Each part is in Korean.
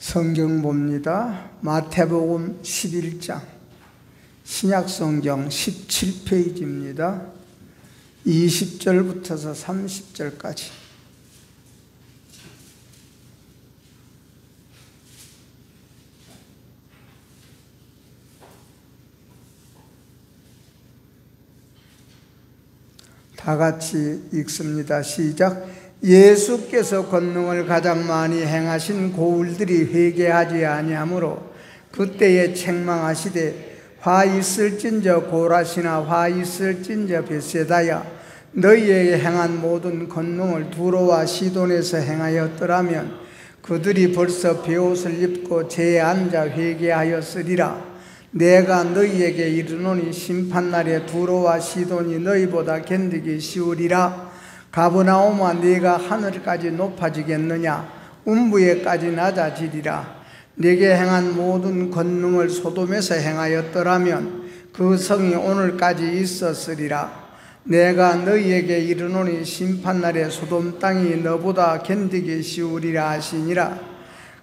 성경 봅니다. 마태복음 11장 신약성경 17페이지입니다. 20절부터서 30절까지. 다 같이 읽습니다. 시작. 예수께서 권능을 가장 많이 행하신 고울들이 회개하지 아니하므로 그때에 책망하시되 화 있을진저 고라시나 화 있을진저 벳세다야, 너희에게 행한 모든 권능을 두로와 시돈에서 행하였더라면 그들이 벌써 베옷을 입고 제에 앉아 회개하였으리라. 내가 너희에게 이르노니 심판날에 두로와 시돈이 너희보다 견디기 쉬우리라. 가버나움아, 네가 하늘까지 높아지겠느냐? 운부에까지 낮아지리라. 네게 행한 모든 권능을 소돔에서 행하였더라면 그 성이 오늘까지 있었으리라. 내가 너희에게 이르노니 심판날에 소돔 땅이 너보다 견디기 쉬우리라 하시니라.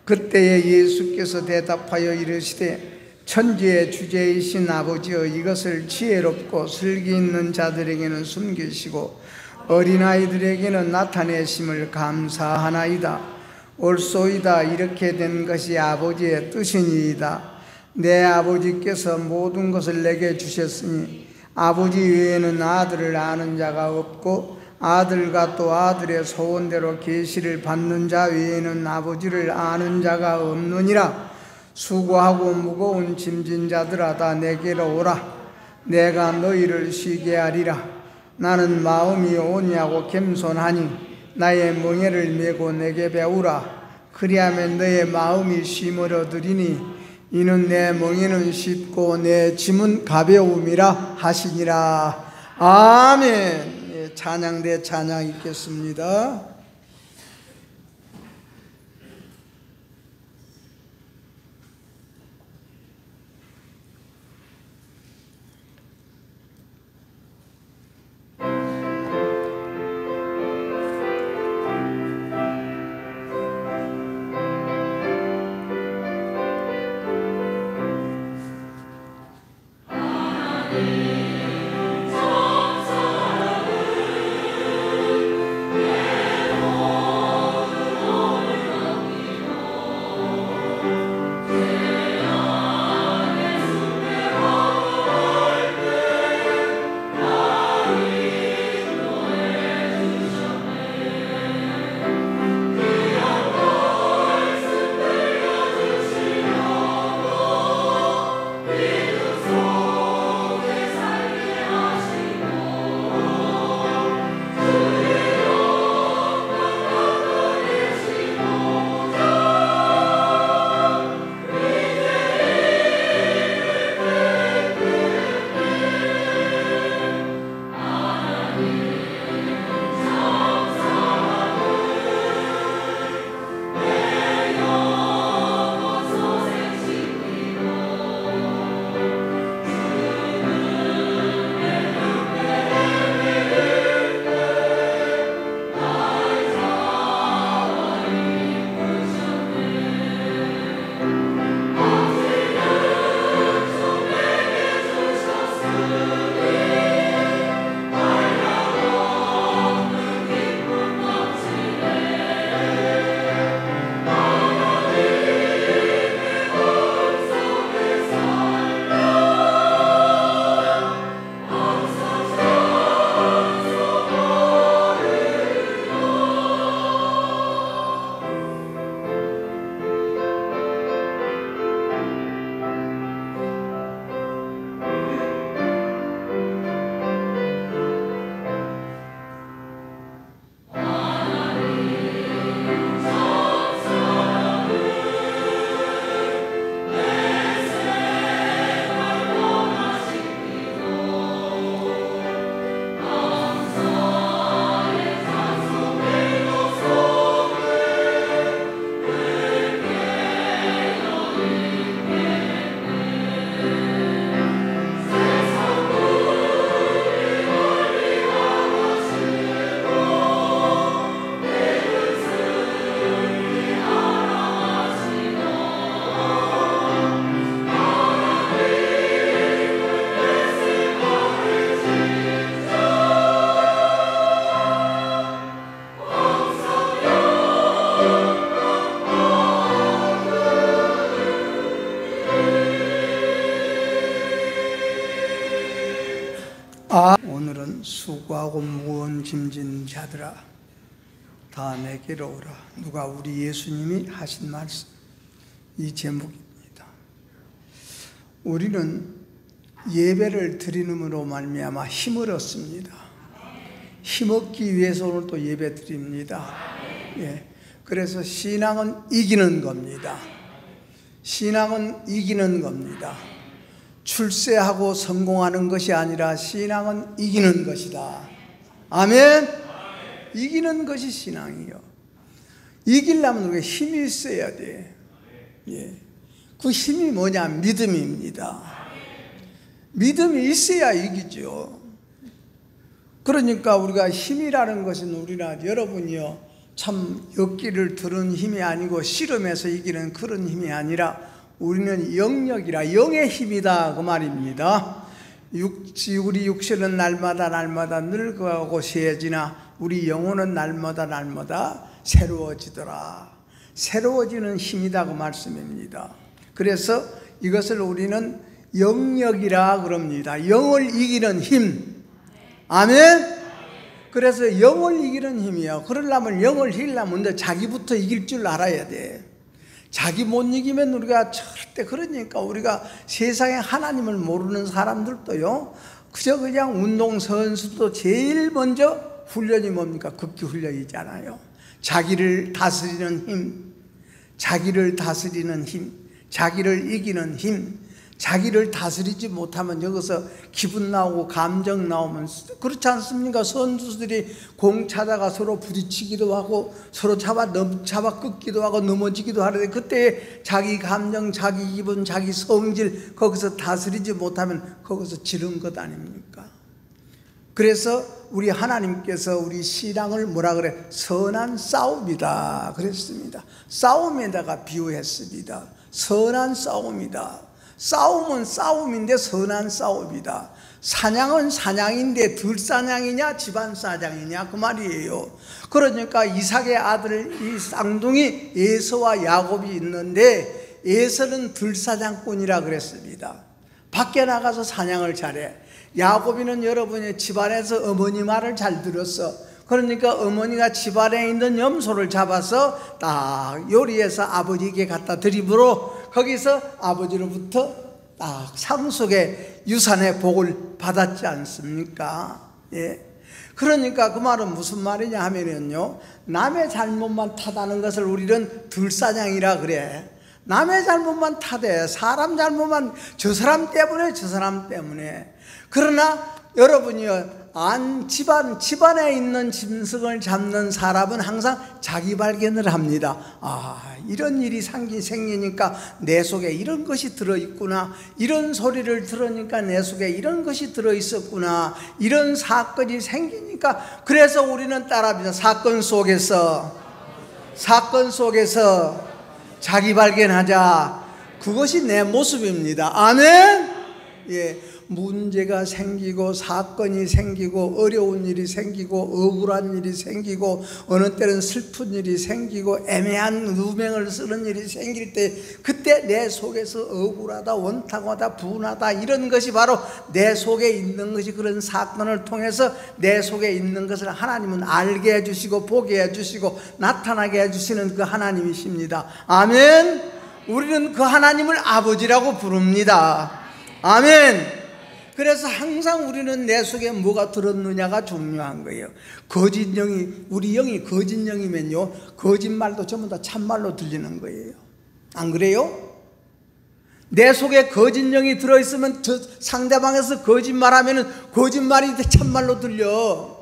그때에 예수께서 대답하여 이르시되 천지의 주제이신 아버지여, 이것을 지혜롭고 슬기 있는 자들에게는 숨기시고 어린아이들에게는 나타내심을 감사하나이다. 옳소이다. 이렇게 된 것이 아버지의 뜻이니이다. 내 아버지께서 모든 것을 내게 주셨으니 아버지 외에는 아들을 아는 자가 없고 아들과 또 아들의 소원대로 계시를 받는 자 외에는 아버지를 아는 자가 없느니라. 수고하고 무거운 짐진 자들아, 다 내게로 오라. 내가 너희를 쉬게 하리라. 나는 마음이 온유하고 겸손하니 나의 멍에를 메고 내게 배우라. 그리하면 너의 마음이 쉼을 얻으리니 이는 내 멍에는 쉽고 내 짐은 가벼움이라 하시니라. 아멘. 찬양대 찬양 읽겠습니다. 정사는 수고하고 무거운 짐진 자들아 다 내게로 오라. 누가? 우리 예수님이 하신 말씀, 이 제목입니다. 우리는 예배를 드리는으로 말미암아 힘을 얻습니다. 힘얻기 위해서 오늘 또 예배 드립니다. 예. 그래서 신앙은 이기는 겁니다. 신앙은 이기는 겁니다. 출세하고 성공하는 것이 아니라 신앙은 이기는 것이다. 아멘? 이기는 것이 신앙이요. 이기려면 우리가 힘이 있어야 돼. 예. 그 힘이 뭐냐? 믿음입니다. 믿음이 있어야 이기죠. 그러니까 우리가 힘이라는 것은 우리나 여러분이요, 참 엿기를 드는 힘이 아니고 씨름해서 이기는 그런 힘이 아니라 우리는 영역이라 영의 힘이다 그 말입니다. 우리 육신은 날마다 늙어가고 쇠해지나 우리 영혼은 날마다 새로워지더라. 새로워지는 힘이다 그 말씀입니다. 그래서 이것을 우리는 영역이라 그럽니다. 영을 이기는 힘. 아멘? 그래서 영을 이기는 힘이요. 그러려면 영을 이기려면 먼저 자기부터 이길 줄 알아야 돼. 자기 못 이기면 우리가 절대, 그러니까 우리가 세상에 하나님을 모르는 사람들도요, 그냥 운동선수도 제일 먼저 훈련이 뭡니까? 극기 훈련이잖아요. 자기를 다스리는 힘, 자기를 다스리는 힘, 자기를 이기는 힘. 자기를 다스리지 못하면 여기서 기분 나오고 감정 나오면, 그렇지 않습니까? 선수들이 공 차다가 서로 부딪히기도 하고 서로 잡아 끄기도 하고 넘어지기도 하는데, 그때 자기 감정, 자기 기분, 자기 성질 거기서 다스리지 못하면 거기서 지른 것 아닙니까? 그래서 우리 하나님께서 우리 신앙을 뭐라 그래? 선한 싸움이다 그랬습니다. 싸움에다가 비유했습니다. 선한 싸움이다. 싸움은 싸움인데 선한 싸움이다. 사냥은 사냥인데 들사냥이냐 집안사냥이냐 그 말이에요. 그러니까 이삭의 아들 이 쌍둥이 에서와 야곱이 있는데, 에서는 들사냥꾼이라 그랬습니다. 밖에 나가서 사냥을 잘해. 야곱이는 여러분의 집안에서 어머니 말을 잘 들었어. 그러니까 어머니가 집안에 있는 염소를 잡아서 딱 요리해서 아버지에게 갖다 드리므로 거기서 아버지로부터 딱 상속의 유산의 복을 받았지 않습니까? 예. 그러니까 그 말은 무슨 말이냐 하면요, 남의 잘못만 탓하는 것을 우리는 들사냥이라 그래. 남의 잘못만 탓해. 사람 잘못만, 저 사람 때문에 저 사람 때문에. 그러나 여러분이요, 집안에 있는 짐승을 잡는 사람은 항상 자기 발견을 합니다. 아, 이런 일이 생기니까 내 속에 이런 것이 들어있구나. 이런 소리를 들으니까 내 속에 이런 것이 들어있었구나. 이런 사건이 생기니까. 그래서 우리는 따라합니다. 사건 속에서 자기 발견하자. 그것이 내 모습입니다. 아멘? 예. 문제가 생기고 사건이 생기고 어려운 일이 생기고 억울한 일이 생기고 어느 때는 슬픈 일이 생기고 애매한 누명을 쓰는 일이 생길 때, 그때 내 속에서 억울하다, 원통하다, 분하다 이런 것이 바로 내 속에 있는 것이, 그런 사건을 통해서 내 속에 있는 것을 하나님은 알게 해주시고 보게 해주시고 나타나게 해주시는 그 하나님이십니다. 아멘. 우리는 그 하나님을 아버지라고 부릅니다. 아멘. 그래서 항상 우리는 내 속에 뭐가 들었느냐가 중요한 거예요. 거짓 영이, 우리 영이 거짓 영이면요, 거짓말도 전부 다 참말로 들리는 거예요. 안 그래요? 내 속에 거짓 영이 들어있으면 저 상대방에서 거짓말하면 거짓말이 참말로 들려.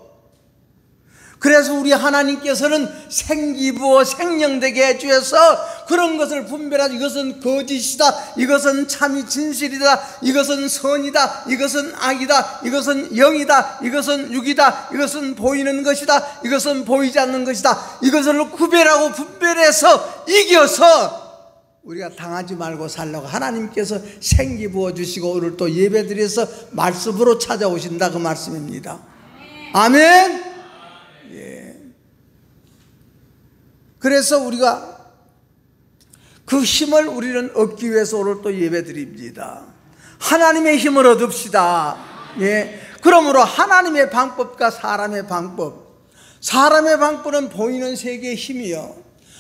그래서 우리 하나님께서는 생기부어 생명되게 해주셔서 그런 것을 분별하지, 이것은 거짓이다, 이것은 참이 진실이다, 이것은 선이다, 이것은 악이다, 이것은 영이다, 이것은 육이다, 이것은 보이는 것이다, 이것은 보이지 않는 것이다, 이것을 구별하고 분별해서 이겨서 우리가 당하지 말고 살라고 하나님께서 생기 부어주시고 오늘 또 예배드려서 말씀으로 찾아오신다 그 말씀입니다. 아멘. 예. 그래서 우리가 그 힘을 우리는 얻기 위해서 오늘 또 예배 드립니다. 하나님의 힘을 얻읍시다. 예. 그러므로 하나님의 방법과 사람의 방법은 보이는 세계의 힘이요,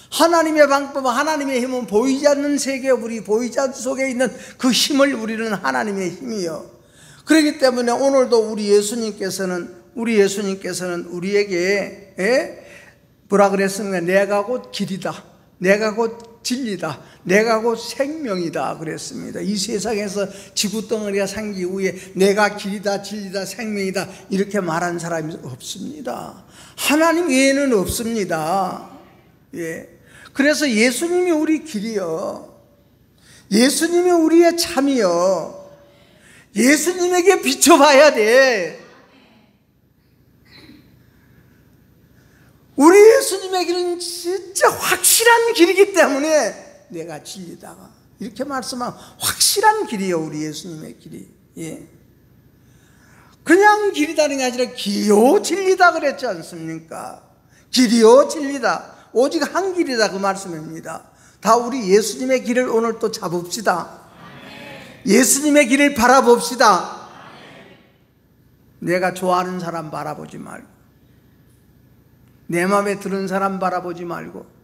하나님의 방법은, 하나님의 힘은 보이지 않는 세계, 우리 보이지 않는 속에 있는 그 힘을 우리는 하나님의 힘이요. 그렇기 때문에 오늘도 우리 예수님께서는 우리에게 뭐라 그랬습니까? 내가 곧 길이다, 내가 곧 진리다, 내가 곧 생명이다 그랬습니다. 이 세상에서 지구덩어리가 생기 후에 내가 길이다, 진리다, 생명이다 이렇게 말한 사람이 없습니다. 하나님 외에는 없습니다. 그래서 예수님이 우리 길이요, 예수님이 우리의 참이요, 예수님에게 비춰봐야 돼. 우리 예수님의 길은 진짜 확실한 길이기 때문에 내가 진리다가 이렇게 말씀한 확실한 길이에요, 우리 예수님의 길이. 그냥 길이다는 게 아니라 길이요 진리다 그랬지 않습니까? 길이요 진리다, 오직 한 길이다 그 말씀입니다. 다 우리 예수님의 길을 오늘 또 잡읍시다. 예수님의 길을 바라봅시다. 내가 좋아하는 사람 바라보지 말고, 내 마음에 드는 사람 바라보지 말고.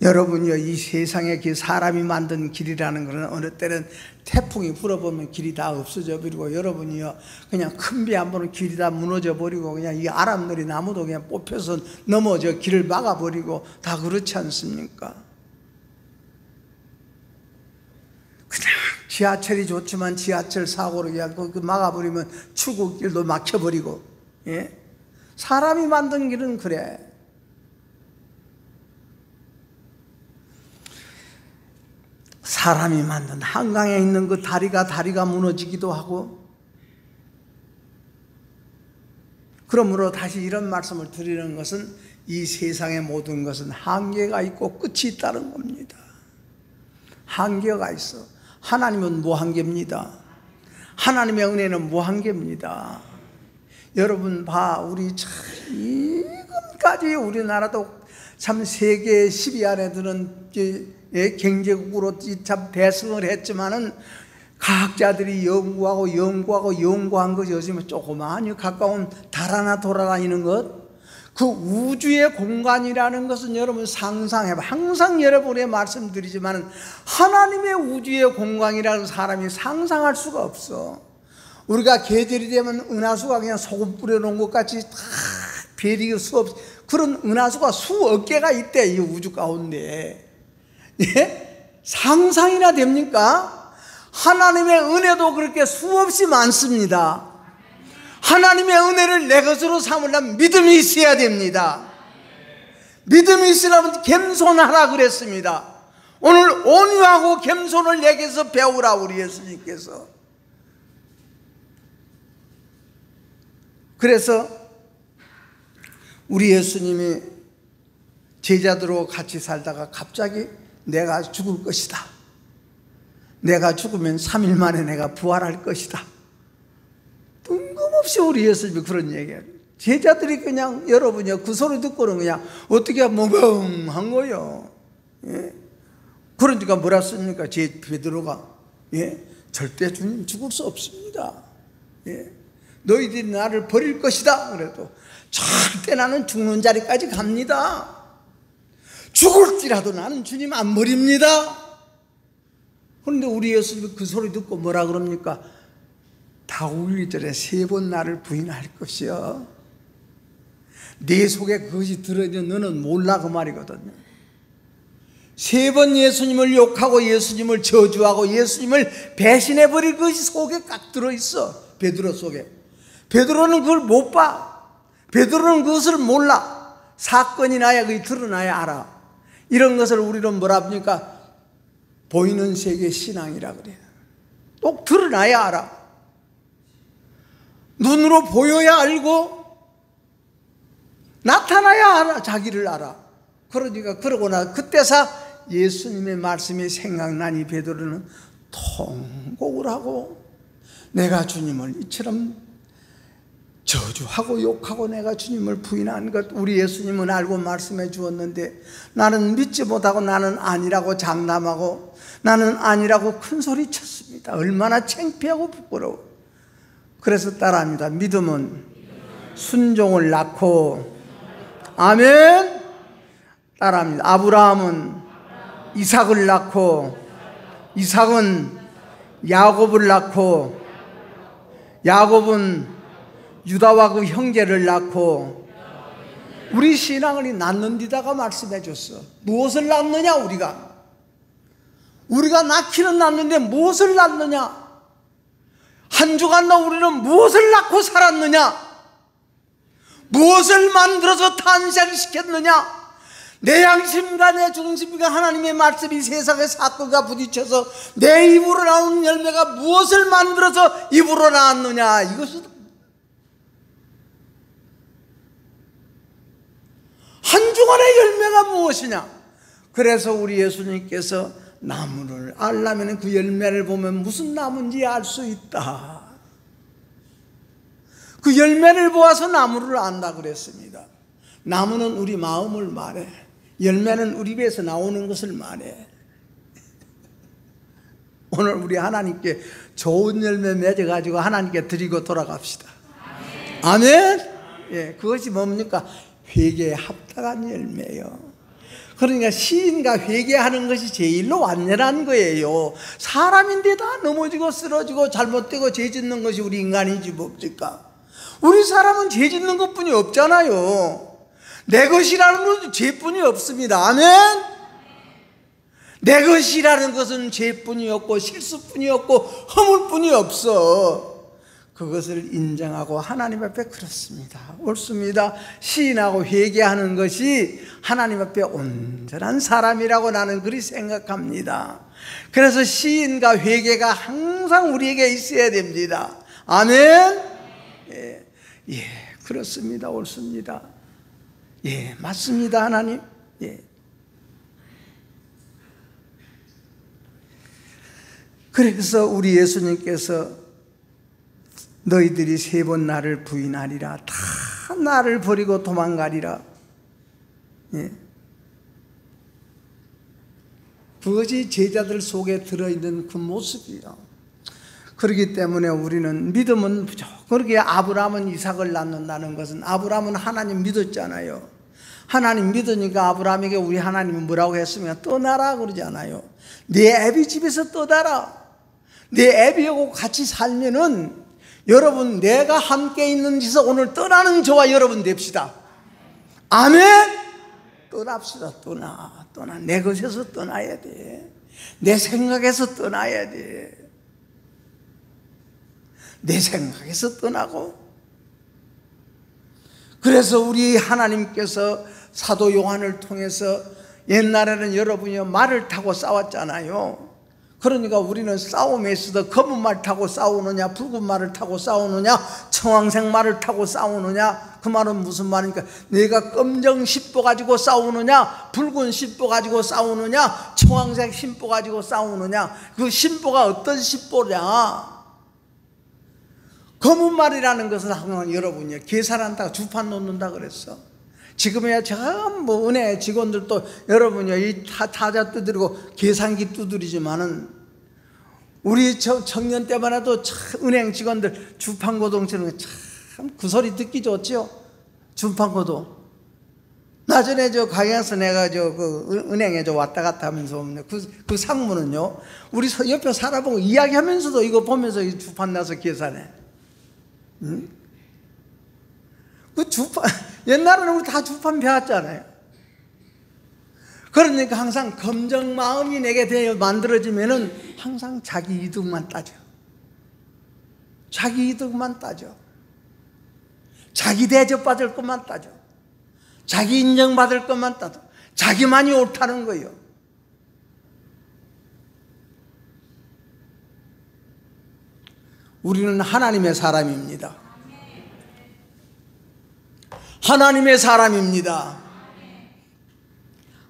여러분이요, 이 세상에 사람이 만든 길이라는 것은 어느 때는 태풍이 불어보면 길이 다 없어져 버리고, 여러분이요 그냥 큰 비 한 번은 길이 다 무너져 버리고, 그냥 이 아람놀이 나무도 그냥 뽑혀서 넘어져 길을 막아버리고 다 그렇지 않습니까? 그냥 지하철이 좋지만 지하철 사고로 그냥 막아버리면 출국길도 막혀버리고. 사람이 만든 길은 그래. 사람이 만든 한강에 있는 그 다리가 무너지기도 하고. 그러므로 다시 이런 말씀을 드리는 것은, 이 세상의 모든 것은 한계가 있고 끝이 있다는 겁니다. 한계가 있어. 하나님은 무한계입니다. 하나님의 은혜는 무한계입니다. 여러분 우리 지금까지 우리나라도 참 세계 10위 안에 드는 경제국으로 참 대승을 했지만은, 과학자들이 연구한 것이 요즘에 조그마한 가까운 달 하나 돌아다니는 것, 그 우주의 공간이라는 것은 여러분 상상해봐. 항상 여러분에 말씀드리지만, 하나님의 우주의 공간이라는 사람이 상상할 수가 없어. 우리가 계절이 되면 은하수가 그냥 소금 뿌려놓은 것 같이 다 별이 수없이, 그런 은하수가 수억 개가 있대, 이 우주 가운데. 상상이나 됩니까? 하나님의 은혜도 그렇게 수없이 많습니다. 하나님의 은혜를 내 것으로 삼으려면 믿음이 있어야 됩니다. 믿음이 있으려면 겸손하라 그랬습니다. 오늘 온유하고 겸손을 내게서 배우라, 우리 예수님께서. 그래서 우리 예수님이 제자들하고 같이 살다가 갑자기 내가 죽을 것이다, 내가 죽으면 3일 만에 내가 부활할 것이다, 뜬금없이 우리 예수님이 그런 얘기해요. 제자들이 그냥, 여러분이요 그 소리 듣고는 그냥 어떻게 멍멍한 거예요. 그러니까 뭐라 씁니까? 베드로가 절대 주님 죽을 수 없습니다. 너희들이 나를 버릴 것이다 그래도 절대 나는 죽는 자리까지 갑니다. 죽을지라도 나는 주님 안 버립니다. 그런데 우리 예수님이 그 소리 듣고 뭐라 그럽니까? 다 울기 전에 3번 나를 부인할 것이요, 네 속에 그것이 들어있는 너는 몰라, 그 말이거든요. 3번 예수님을 욕하고 예수님을 저주하고 예수님을 배신해버릴 것이 속에 딱 들어있어, 베드로 속에. 베드로는 그걸 못 봐. 베드로는 그것을 몰라. 사건이 나야 그게 드러나야 알아. 이런 것을 우리는 뭐라 합니까? 보이는 세계 신앙이라 그래요. 꼭 드러나야 알아. 눈으로 보여야 알고 나타나야 알아, 자기를 알아. 그러니까 그러고 나 그때서 예수님의 말씀이 생각나니 베드로는 통곡을 하고, 내가 주님을 이처럼 저주하고 욕하고 내가 주님을 부인한 것 우리 예수님은 알고 말씀해 주었는데, 나는 믿지 못하고 나는 아니라고 장담하고 나는 아니라고 큰 소리 쳤습니다. 얼마나 창피하고 부끄러워. 그래서 따라합니다. 믿음은 순종을 낳고, 아멘. 따라합니다. 아브라함은 이삭을 낳고, 이삭은 야곱을 낳고, 야곱은 유다와 그 형제를 낳고, 우리 신앙을 낳는 데다가 말씀해 줬어. 무엇을 낳느냐 우리가 낳기는 낳는데 무엇을 낳느냐? 한 주간 우리는 무엇을 낳고 살았느냐? 무엇을 만들어서 탄생시켰느냐? 내 양심과 내 중심과 하나님의 말씀이 세상의 사건과 부딪혀서 내 입으로 나오는 열매가 무엇을 만들어서 입으로 나왔느냐? 이것은 한 주간의 열매가 무엇이냐? 그래서 우리 예수님께서 나무를 알려면 그 열매를 보면 무슨 나무인지 알 수 있다. 그 열매를 보아서 나무를 안다 그랬습니다. 나무는 우리 마음을 말해. 열매는 우리 입에서 나오는 것을 말해. 오늘 우리 하나님께 좋은 열매 맺어가지고 하나님께 드리고 돌아갑시다. 아멘. 예, 그것이 뭡니까? 회개에 합당한 열매요. 그러니까 시인과 회개하는 것이 제일로 완전한 거예요. 사람인데 다 넘어지고 쓰러지고 잘못되고 죄 짓는 것이 우리 인간이지 뭡니까? 우리 사람은 죄 짓는 것뿐이 없잖아요. 내 것이라는 것은 죄뿐이 없습니다. 아멘. 내 것이라는 것은 죄뿐이 없고 실수뿐이 없고 허물뿐이 없어. 그것을 인정하고 하나님 앞에 그렇습니다. 옳습니다. 시인하고 회개하는 것이 하나님 앞에 온전한 사람이라고 나는 그리 생각합니다. 그래서 시인과 회개가 항상 우리에게 있어야 됩니다. 아멘. 예, 그렇습니다. 옳습니다. 예, 맞습니다. 하나님. 예. 그래서 우리 예수님께서 너희들이 3번 나를 부인하리라, 다 나를 버리고 도망가리라. 예. 그것이 제자들 속에 들어있는 그 모습이에요. 그렇기 때문에 우리는 믿음은 그렇게 아브라함은 이삭을 낳는다는 것은 아브라함은 하나님 믿었잖아요. 하나님 믿으니까 아브라함에게 우리 하나님이 뭐라고 했으면 떠나라 그러잖아요. 내 애비 집에서 떠나라. 내 애비하고 같이 살면은 여러분 내가 함께 있는 데서 오늘 떠나는 저와 여러분 됩시다. 아멘. 떠납시다. 떠나 내 것에서 떠나야 돼. 내 생각에서 떠나야 돼. 내 생각에서 떠나고. 그래서 우리 하나님께서 사도 요한을 통해서 옛날에는 여러분이 말을 타고 싸웠잖아요. 그러니까 우리는 싸움에 있어도 검은 말 타고 싸우느냐, 붉은 말을 타고 싸우느냐, 청황색 말을 타고 싸우느냐. 그 말은 무슨 말입니까? 내가 검정 십보 가지고 싸우느냐, 붉은 십보 가지고 싸우느냐, 청황색 십보 가지고 싸우느냐. 그 십보가 어떤 십보냐? 검은 말이라는 것은 항상 여러분이 계산한다고 주판 놓는다 그랬어. 지금이야 전부 은행 직원들도 여러분이 이 타자 두드리고 계산기 두드리지만은 우리 청년 때만 해도 참 은행 직원들 주판고동 치는 거 참 그 소리 듣기 좋지요. 주판고동. 나중에 저 강양에서 내가 그 은행에 왔다 갔다 하면서 그 상무는요, 우리 옆에 살아보고 이야기하면서도 이거 보면서 이 주판 나서 계산해. 응? 그 주판, 옛날에는 우리 다 주판 배웠잖아요. 그러니까 항상 검정 마음이 내게 되어 만들어지면은 항상 자기 이득만 따져. 자기 이득만 따져. 자기 대접받을 것만 따져. 자기 인정받을 것만 따져. 자기만이 옳다는 거예요. 우리는 하나님의 사람입니다. 하나님의 사람입니다.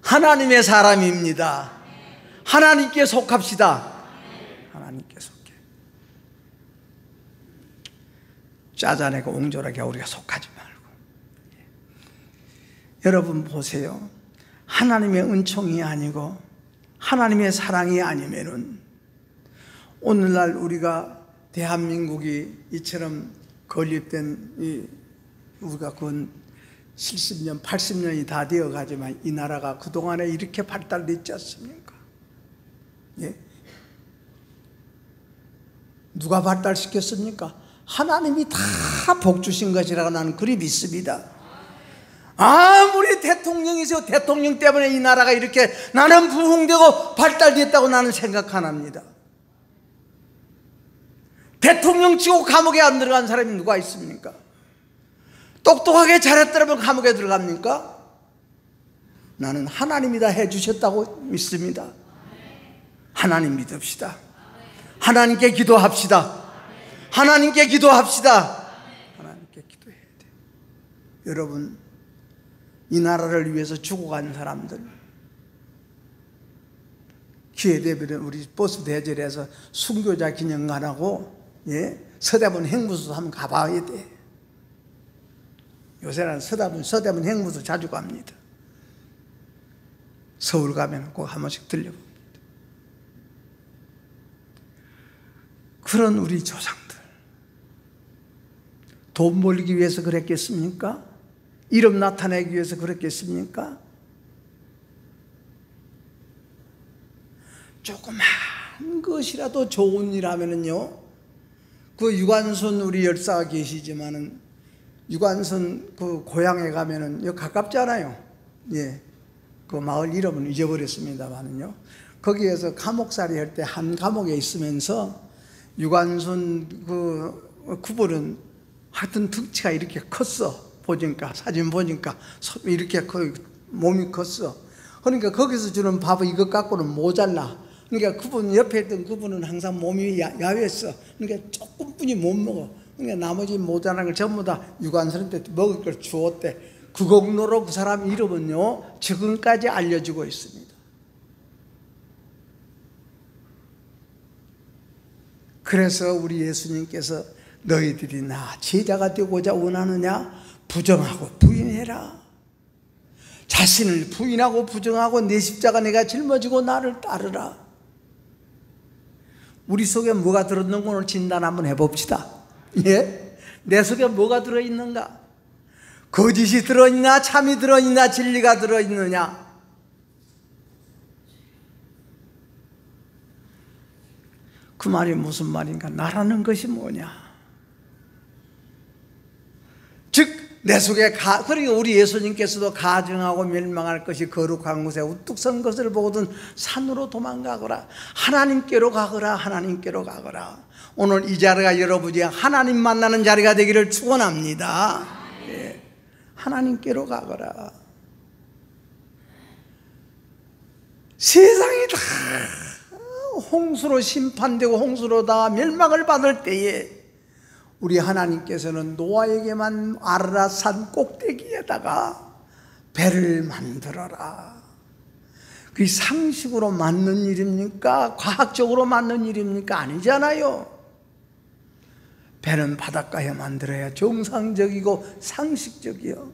하나님의 사람입니다. 하나님께 속합시다. 하나님께 속해. 짜자내고 옹졸하게 우리가 속하지 말고. 여러분 보세요. 하나님의 은총이 아니고 하나님의 사랑이 아니면은 오늘날 우리가 대한민국이 이처럼 건립된 우리가 그 70년, 80년이 다 되어 가지만 이 나라가 그동안에 이렇게 발달됐지 않습니까? 예? 누가 발달시켰습니까? 하나님이 다 복 주신 것이라고 나는 그리 믿습니다. 아무리 대통령이죠, 대통령 때문에 이 나라가 이렇게 나는 부흥되고 발달됐다고 나는 생각 안 합니다. 대통령 치고 감옥에 안 들어간 사람이 누가 있습니까? 똑똑하게 잘했더라면 감옥에 들어갑니까? 나는 하나님이 다 해주셨다고 믿습니다. 하나님 믿읍시다. 하나님께 기도합시다. 하나님께 기도합시다. 하나님께 기도해야 돼. 여러분, 이 나라를 위해서 죽어간 사람들, 기회 되면 우리 버스 대절에서 순교자 기념관하고 서대문 행무소 한번 가봐야 돼. 요새는 서대문 행무소 자주 갑니다. 서울 가면 꼭 한 번씩 들려봅니다. 그런 우리 조상들, 돈 벌기 위해서 그랬겠습니까? 이름 나타내기 위해서 그랬겠습니까? 조그만 것이라도 좋은 일 하면은요, 그 유관순 우리 열사가 계시지만은 유관순 그 고향에 가면은 여기 가깝잖아요. 예. 그 마을 이름은 잊어버렸습니다만은요. 거기에서 감옥살이 할 때 한 감옥에 있으면서 유관순 그 구벌은 하여튼 덩치가 이렇게 컸어. 보니까, 사진 보니까 이렇게 몸이 컸어. 그러니까 거기서 주는 밥은 이것 갖고는 모자라. 그러니까 그분 옆에 있던 그분은 항상 몸이 야외했어. 그러니까 조금뿐이 못 먹어. 그러니까 나머지 모자란 걸 전부 다 유관순한테 먹을 걸 주었대. 그 공로로 그 사람 이름은요 지금까지 알려지고 있습니다. 그래서 우리 예수님께서 너희들이 나 제자가 되고자 원하느냐? 부정하고 부인해라. 자신을 부인하고 부정하고 내 십자가 내가 짊어지고 나를 따르라. 우리 속에 뭐가 들었는가 오늘 진단 한번 해봅시다. 예? 내 속에 뭐가 들어있는가? 거짓이 들어있나? 참이 들어있나? 진리가 들어있느냐? 그 말이 무슨 말인가? 나라는 것이 뭐냐? 즉 내 속에 그러니까 우리 예수님께서도 가증하고 멸망할 것이 거룩한 곳에 우뚝 선 것을 보거든 산으로 도망가거라. 하나님께로 가거라. 하나님께로 가거라. 오늘 이 자리가 여러분이 하나님 만나는 자리가 되기를 축원합니다. 예. 하나님께로 가거라. 세상이 다 홍수로 심판되고 홍수로 다 멸망을 받을 때에 우리 하나님께서는 노아에게만 아라산 꼭대기에다가 배를 만들어라. 그게 상식으로 맞는 일입니까? 과학적으로 맞는 일입니까? 아니잖아요. 배는 바닷가에 만들어야 정상적이고 상식적이요.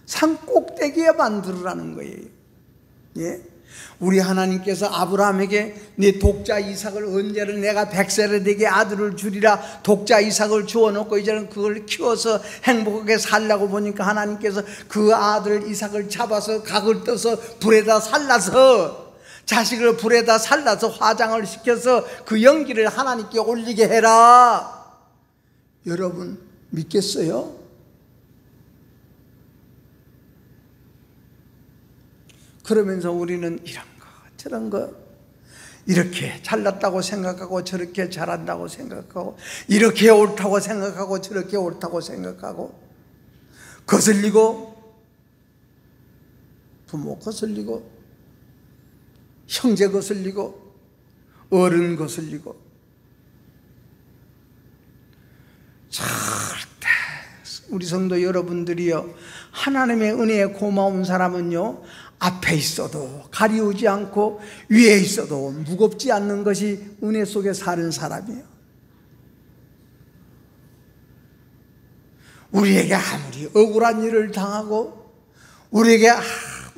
산 꼭대기에 만들으라는 거예요. 예? 우리 하나님께서 아브라함에게 네 독자 이삭을 언제는 내가 100세를 되게 아들을 주리라 독자 이삭을 주어놓고 이제는 그걸 키워서 행복하게 살라고 보니까 하나님께서 그 아들 이삭을 잡아서 각을 떠서 불에다 살라서 자식을 불에다 살라서 화장을 시켜서 그 연기를 하나님께 올리게 해라. 여러분 믿겠어요? 그러면서 우리는 이런 거 저런 거 이렇게 잘났다고 생각하고 저렇게 잘한다고 생각하고 이렇게 옳다고 생각하고 저렇게 옳다고 생각하고 거슬리고 부모 거슬리고 형제 거슬리고 어른 거슬리고 절대 우리 성도 여러분들이요 하나님의 은혜에 고마운 사람은요 앞에 있어도 가리우지 않고 위에 있어도 무겁지 않는 것이 은혜 속에 사는 사람이에요. 우리에게 아무리 억울한 일을 당하고 우리에게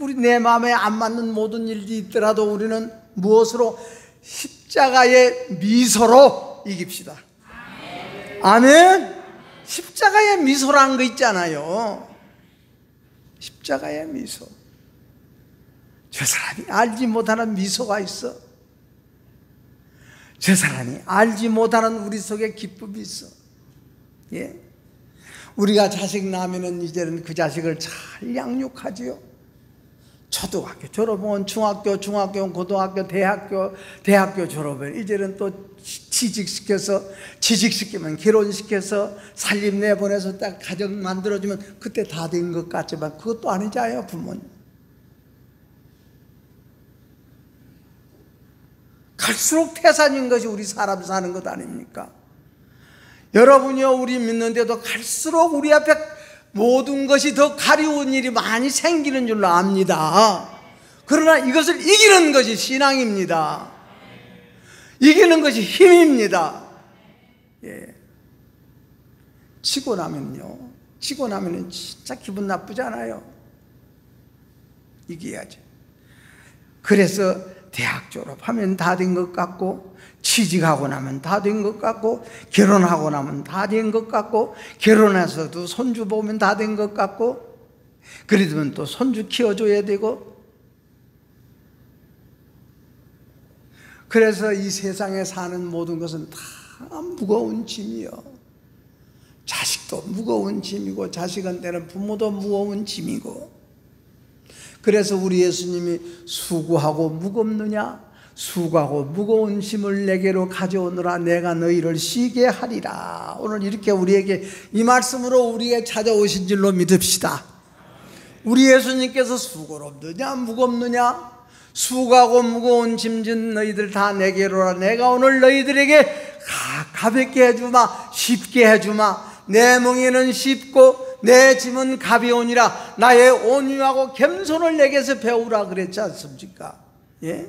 우리 내 마음에 안 맞는 모든 일이 있더라도 우리는 무엇으로? 십자가의 미소로 이깁시다. 아멘. 십자가의 미소라는 거 있잖아요. 십자가의 미소. 저 사람이 알지 못하는 미소가 있어. 저 사람이 알지 못하는 우리 속에 기쁨이 있어. 예? 우리가 자식 낳으면 이제는 그 자식을 잘 양육하지요. 초등학교 졸업은 중학교, 중학교는 고등학교, 대학교 졸업은 이제는 또 취직시켜서, 취직시키면 결혼시켜서 살림 내보내서 딱 가정 만들어주면 그때 다 된 것 같지만 그것도 아니잖아요, 부모님. 갈수록 태산인 것이 우리 사람 사는 것 아닙니까? 여러분이요, 우리 믿는데도 갈수록 우리 앞에 모든 것이 더 가리운 일이 많이 생기는 줄로 압니다. 그러나 이것을 이기는 것이 신앙입니다. 이기는 것이 힘입니다. 예. 치고 나면은 진짜 기분 나쁘잖아요. 이겨야지. 그래서 대학 졸업하면 다 된 것 같고, 취직하고 나면 다 된 것 같고, 결혼하고 나면 다 된 것 같고, 결혼해서도 손주 보면 다 된 것 같고, 그러면 또 손주 키워줘야 되고. 그래서 이 세상에 사는 모든 것은 다 무거운 짐이요. 자식도 무거운 짐이고, 자식한테는 부모도 무거운 짐이고. 그래서 우리 예수님이 수고하고 무겁느냐? 수고하고 무거운 짐을 내게로 가져오느라 내가 너희를 쉬게 하리라. 오늘 이렇게 우리에게 이 말씀으로 우리에게 찾아오신 줄로 믿읍시다. 우리 예수님께서 수고롭느냐 무겁느냐? 수고하고 무거운 짐진 너희들 다 내게로라. 내가 오늘 너희들에게 가볍게 해주마, 쉽게 해주마. 내 멍에는 쉽고 내 짐은 가벼우니라. 나의 온유하고 겸손을 내게서 배우라 그랬지 않습니까? 예?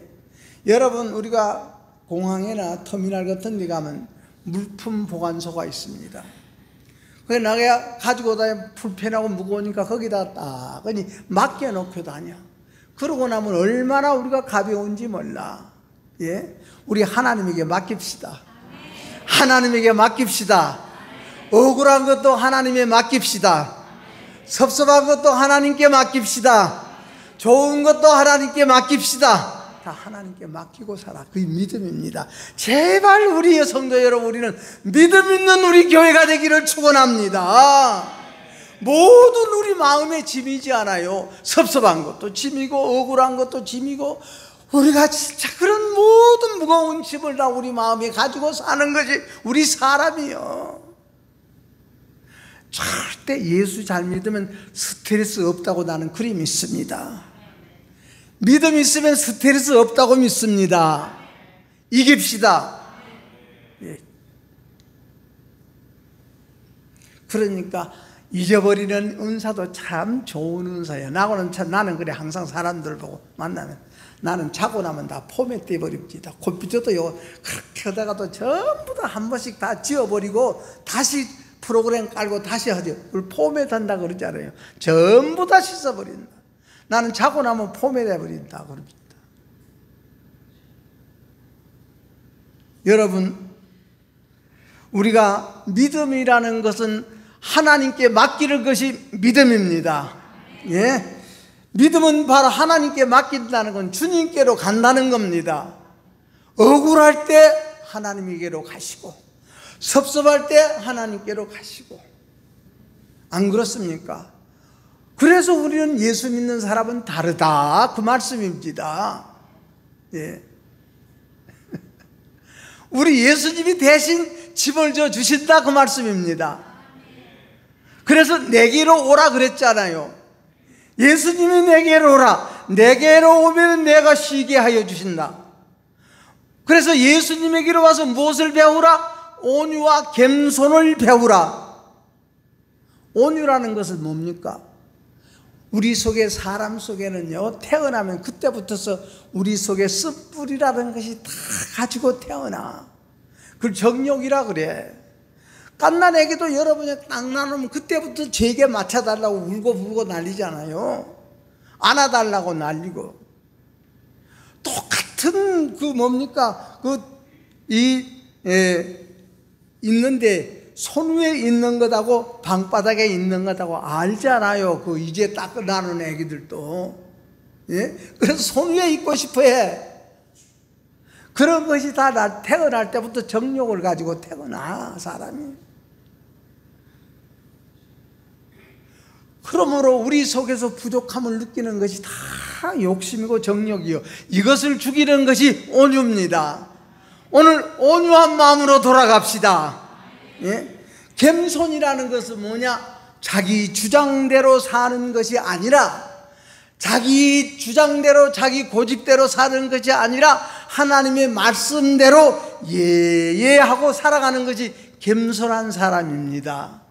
여러분, 우리가 공항이나 터미널 같은 데 가면 물품 보관소가 있습니다. 그래 내가 가지고 다니면 불편하고 무거우니까 거기다 딱 맡겨놓고 다녀. 그러고 나면 얼마나 우리가 가벼운지 몰라. 예? 우리 하나님에게 맡깁시다. 하나님에게 맡깁시다. 억울한 것도 하나님에 맡깁시다. 섭섭한 것도 하나님께 맡깁시다. 좋은 것도 하나님께 맡깁시다. 다 하나님께 맡기고 살아. 그게 믿음입니다. 제발 우리 성도 여러분, 우리는 믿음 있는 우리 교회가 되기를 축원합니다. 모든 우리 마음의 짐이지 않아요. 섭섭한 것도 짐이고 억울한 것도 짐이고, 우리가 진짜 그런 모든 무거운 짐을 다 우리 마음에 가지고 사는 것이 우리 사람이요. 절대 예수 잘 믿으면 스트레스 없다고 나는 그리 믿습니다. 믿음 있으면 스트레스 없다고 믿습니다. 이깁시다. 예. 그러니까 잊어버리는 은사도 참 좋은 은사예요. 나는 그래 항상 사람들 보고 만나면 나는 자고 나면 다 포맷돼 버립니다. 컴퓨터도 그렇게 하다가도 전부 다 한 번씩 다 지워버리고 다시 프로그램 깔고 다시 하죠. 그걸 포맷한다 그러잖아요. 전부 다 씻어버린다. 나는 자고 나면 포맷해 버린다 그럽니다. 여러분, 우리가 믿음이라는 것은 하나님께 맡기는 것이 믿음입니다. 예? 믿음은 바로 하나님께 맡긴다는 건 주님께로 간다는 겁니다. 억울할 때 하나님에게로 가시고, 섭섭할 때 하나님께로 가시고. 안 그렇습니까? 그래서 우리는 예수 믿는 사람은 다르다 그 말씀입니다. 예. 우리 예수님이 대신 짐을 져 주신다 그 말씀입니다. 그래서 내게로 오라 그랬잖아요. 예수님이 내게로 오라. 내게로 오면 내가 쉬게 하여 주신다. 그래서 예수님에게로 와서 무엇을 배우라? 온유와 겸손을 배우라. 온유라는 것은 뭡니까? 우리 속에, 사람 속에는요, 태어나면 그때부터서 우리 속에 쓴뿌리라는 것이 다 가지고 태어나. 그걸 정욕이라 그래. 갓난 애기도 여러분이 딱 나누면 그때부터 죄게 맞춰달라고 울고 부르고 난리잖아요. 안아달라고 난리고, 똑같은 뭡니까? 있는데 손 위에 있는 것하고 방바닥에 있는 것하고 알잖아요. 이제 딱 나는 애기들도. 예? 그래서 손 위에 있고 싶어 해. 그런 것이 다 태어날 때부터 정욕을 가지고 태어나, 사람이. 그러므로 우리 속에서 부족함을 느끼는 것이 다 욕심이고 정욕이요, 이것을 죽이는 것이 온유입니다. 오늘 온유한 마음으로 돌아갑시다. 예? 겸손이라는 것은 뭐냐? 자기 주장대로 사는 것이 아니라, 자기 주장대로 자기 고집대로 사는 것이 아니라 하나님의 말씀대로 예하고 살아가는 것이 겸손한 사람입니다.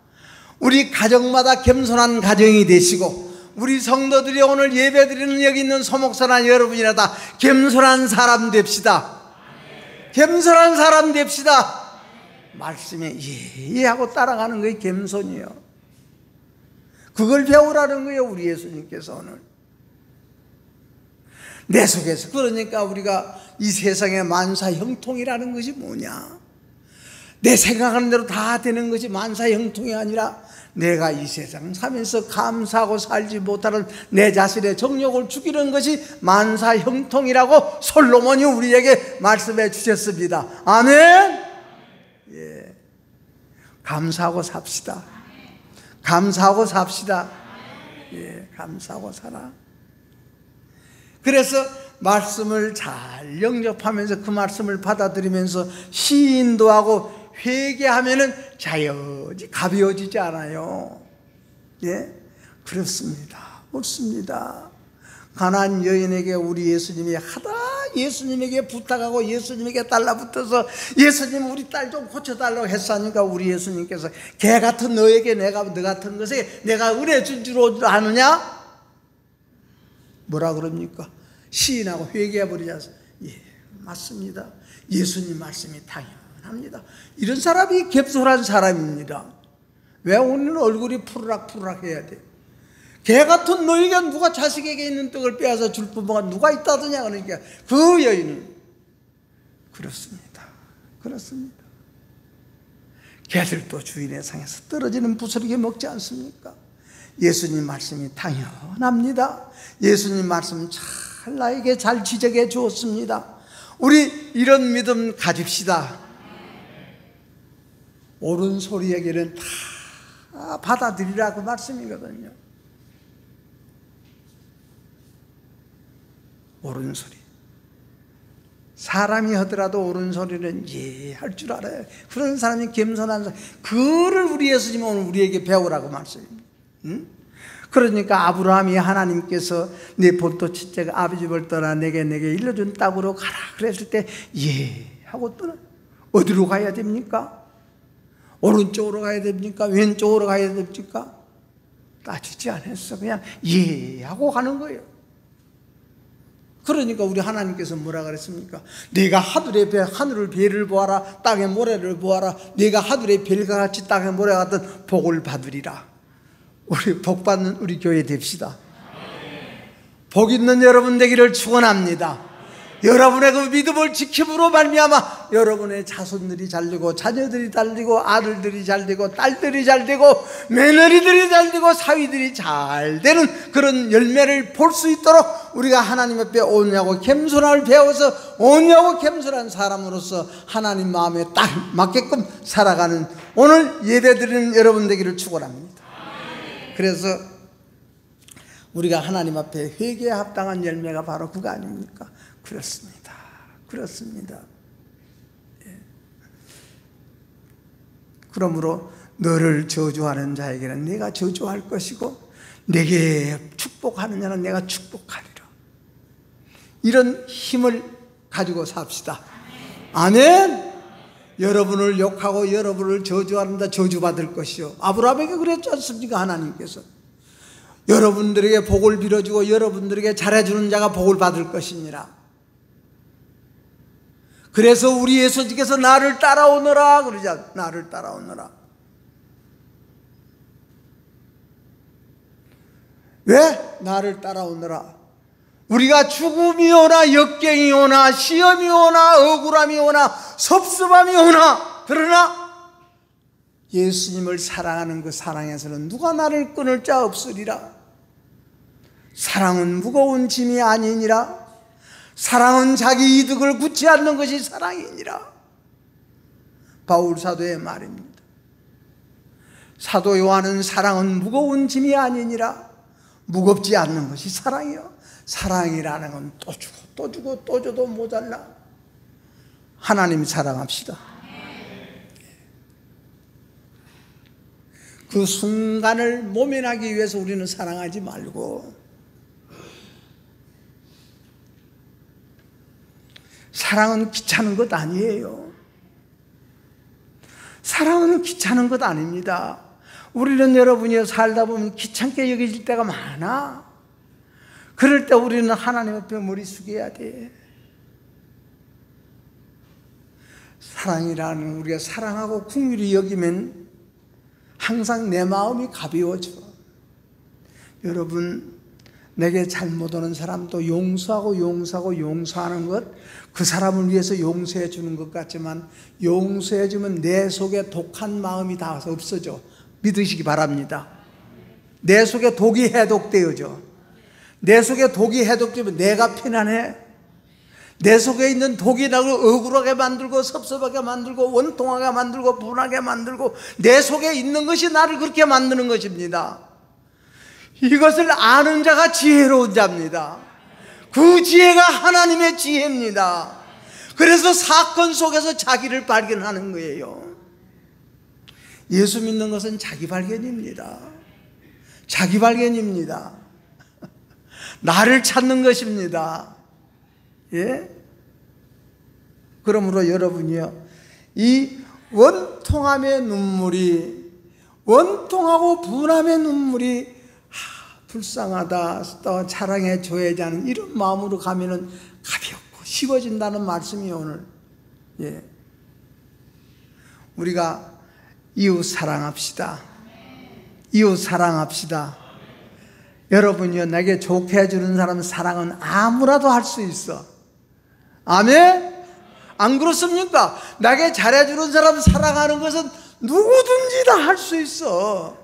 우리 가정마다 겸손한 가정이 되시고, 우리 성도들이 오늘 예배드리는 여기 있는 소목사나 여러분이라 다 겸손한 사람 됩시다. 겸손한 사람 됩시다. 말씀에 예하고 따라가는 것이 겸손이요, 그걸 배우라는 거예요, 우리 예수님께서 오늘. 내 속에서. 그러니까 우리가 이 세상의 만사형통이라는 것이 뭐냐? 내 생각하는 대로 다 되는 것이 만사형통이 아니라, 내가 이 세상 살면서 감사하고 살지 못하는 내 자신의 정욕을 죽이는 것이 만사형통이라고 솔로몬이 우리에게 말씀해 주셨습니다. 아멘. 예. 감사하고 삽시다. 감사하고 삽시다. 예, 감사하고 살아. 그래서 말씀을 잘 영접하면서 그 말씀을 받아들이면서 시인도 하고 회개하면은 자연히 가벼워지지 않아요. 예? 그렇습니다. 옳습니다. 가나안 여인에게 우리 예수님이 하다 예수님에게 부탁하고 예수님에게 달라붙어서, 예수님 우리 딸 좀 고쳐달라고 했으니까 우리 예수님께서 개 같은 너에게 내가 너 같은 것에 내가 은혜 준 줄 아느냐? 뭐라 그럽니까? 시인하고 회개해버리지 않습니까? 예, 맞습니다. 예수님 말씀이 당연합니다. 이런 사람이 겸손한 사람입니다. 왜 오늘 얼굴이 푸르락푸르락 해야 돼? 개 같은 너에게 누가 자식에게 있는 떡을 빼앗아 줄 부모가 누가 있다더냐? 그러니까 그 여인은 그렇습니다. 그렇습니다. 개들도 주인의 상에서 떨어지는 부스러기 먹지 않습니까? 예수님 말씀이 당연합니다. 예수님 말씀 잘 나에게 잘 지적해 주었습니다. 우리 이런 믿음 가집시다. 옳은 소리에게는 다 받아들이라, 그 말씀이거든요. 옳은 소리. 사람이 하더라도 옳은 소리는 할 줄 알아요. 그런 사람이 겸손한 사람. 그를 우리 예수님은 오늘 우리에게 배우라고 말씀입니다. 응? 그러니까 아브라함이 하나님께서 내 본토 친척 아비 집을 떠나 내게 일러준 땅으로 가라 그랬을 때 하고 떠나. 어디로 가야 됩니까? 오른쪽으로 가야 됩니까? 왼쪽으로 가야 됩니까? 따지지 않았어. 그냥 하고 가는 거예요. 그러니까 우리 하나님께서 뭐라 그랬습니까? 내가 하늘의 별을 보아라, 땅의 모래를 보아라. 내가 하늘의 별과 같이 땅의 모래와 같은 복을 받으리라. 우리 복 받는 우리 교회 됩시다. 복 있는 여러분 되기를 축원합니다. 여러분의 그 믿음을 지킴으로 말미암아 여러분의 자손들이 잘되고, 자녀들이 잘되고, 아들들이 잘되고, 딸들이 잘되고, 며느리들이 잘되고, 사위들이 잘되는 그런 열매를 볼 수 있도록 우리가 하나님 앞에 온유하고 겸손함을 배워서 온유하고 겸손한 사람으로서 하나님 마음에 딱 맞게끔 살아가는 오늘 예배드리는 여러분 되기를 축원합니다. 그래서 우리가 하나님 앞에 회개에 합당한 열매가 바로 그거 아닙니까? 그렇습니다. 그렇습니다. 예. 그러므로 너를 저주하는 자에게는 내가 저주할 것이고 내게 축복하는 자는 내가 축복하리라. 이런 힘을 가지고 삽시다. 아멘. 여러분을 욕하고 여러분을 저주하는 자 저주받을 것이요. 아브라함에게 그랬지 않습니까? 하나님께서 여러분들에게 복을 빌어주고 여러분들에게 잘해주는 자가 복을 받을 것이니라. 그래서 우리 예수님께서 나를 따라오너라 그러자. 나를 따라오너라. 왜? 나를 따라오너라. 우리가 죽음이 오나 역경이 오나 시험이 오나 억울함이 오나 섭섭함이 오나, 그러나 예수님을 사랑하는 그 사랑에서는 누가 나를 끊을 자 없으리라. 사랑은 무거운 짐이 아니니라. 사랑은 자기 이득을 굳지 않는 것이 사랑이니라. 바울 사도의 말입니다. 사도 요한은 사랑은 무거운 짐이 아니니라. 무겁지 않는 것이 사랑이요. 사랑이라는 건 또 주고 또 주고 또 줘도 모자라. 하나님 사랑합시다. 그 순간을 모면하기 위해서 우리는 사랑하지 말고, 사랑은 귀찮은 것 아니에요. 사랑은 귀찮은 것 아닙니다. 우리는 여러분이 살다 보면 귀찮게 여겨질 때가 많아. 그럴 때 우리는 하나님 앞에 머리 숙여야 돼. 사랑이라는, 우리가 사랑하고 긍휼히 여기면 항상 내 마음이 가벼워져. 여러분, 내게 잘못 오는 사람도 용서하고 용서하는 것, 그 사람을 위해서 용서해 주는 것 같지만, 용서해 주면 내 속에 독한 마음이 다 없어져. 믿으시기 바랍니다. 내 속에 독이 해독되어져. 내 속에 독이 해독되면 내가 편안해. 내 속에 있는 독이 나를 억울하게 만들고 섭섭하게 만들고 원통하게 만들고 분하게 만들고, 내 속에 있는 것이 나를 그렇게 만드는 것입니다. 이것을 아는 자가 지혜로운 자입니다. 그 지혜가 하나님의 지혜입니다. 그래서 사건 속에서 자기를 발견하는 거예요. 예수 믿는 것은 자기 발견입니다. 자기 발견입니다. 나를 찾는 것입니다. 예? 그러므로 여러분이요, 이 원통함의 눈물이, 원통하고 분함의 눈물이 불쌍하다, 또 사랑해 줘야지 하는 이런 마음으로 가면은 가볍고 쉬워진다는 말씀이 오늘. 예. 우리가 이웃 사랑합시다. 이웃 사랑합시다. 여러분이요, 내게 좋게 해주는 사람 사랑은 아무라도 할 수 있어. 아멘? 안 그렇습니까? 나에게 잘해주는 사람 사랑하는 것은 누구든지 다 할 수 있어.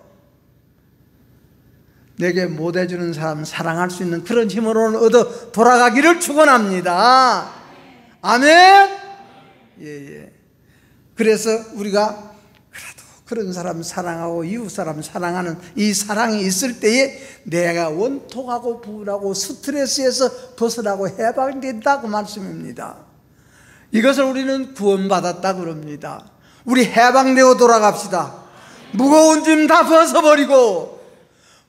내게 못해주는 사람 사랑할 수 있는 그런 힘으로 얻어 돌아가기를 축원합니다. 아멘? 예. 그래서 우리가 그래도 그런 사람 사랑하고 이웃 사람 사랑하는 이 사랑이 있을 때에 내가 원통하고 분하고 스트레스에서 벗어나고 해방된다, 그 말씀입니다. 이것을 우리는 구원받았다 그럽니다. 우리 해방되어 돌아갑시다. 무거운 짐 다 벗어버리고,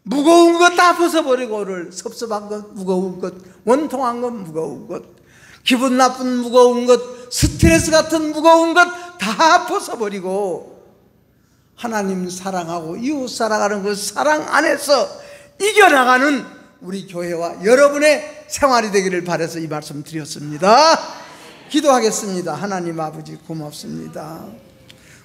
무거운 것 다 벗어버리고를, 섭섭한 것, 무거운 것, 원통한 것, 무거운 것, 기분 나쁜 무거운 것, 스트레스 같은 무거운 것 다 벗어버리고 하나님 사랑하고 이웃 사랑하는 그 사랑 안에서 이겨나가는 우리 교회와 여러분의 생활이 되기를 바라서 이 말씀 드렸습니다. 기도하겠습니다. 하나님 아버지 고맙습니다.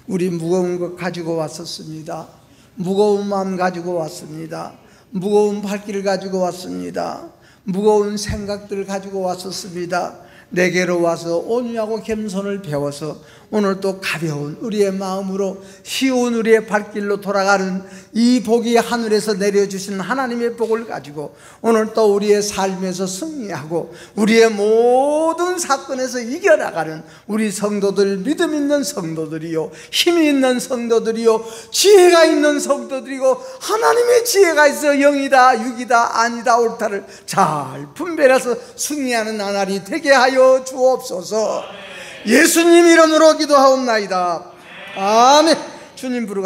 우리 무거운 것 가지고 왔었습니다. 무거운 마음 가지고 왔습니다. 무거운 발길을 가지고 왔습니다. 무거운 생각들을 가지고 왔었습니다. 내게로 와서 온유하고 겸손을 배워서 오늘 또 가벼운 우리의 마음으로 쉬운 우리의 발길로 돌아가는 이 복이 하늘에서 내려주신 하나님의 복을 가지고 오늘 또 우리의 삶에서 승리하고 우리의 모든 사건에서 이겨나가는 우리 성도들, 믿음 있는 성도들이요, 힘이 있는 성도들이요, 지혜가 있는 성도들이고, 하나님의 지혜가 있어 영이다 육이다 아니다 옳다를 잘 분별해서 승리하는 나날이 되게 하여 주옵소서. 예수님 이름으로 기도하옵나이다. 아멘. 주님 부르고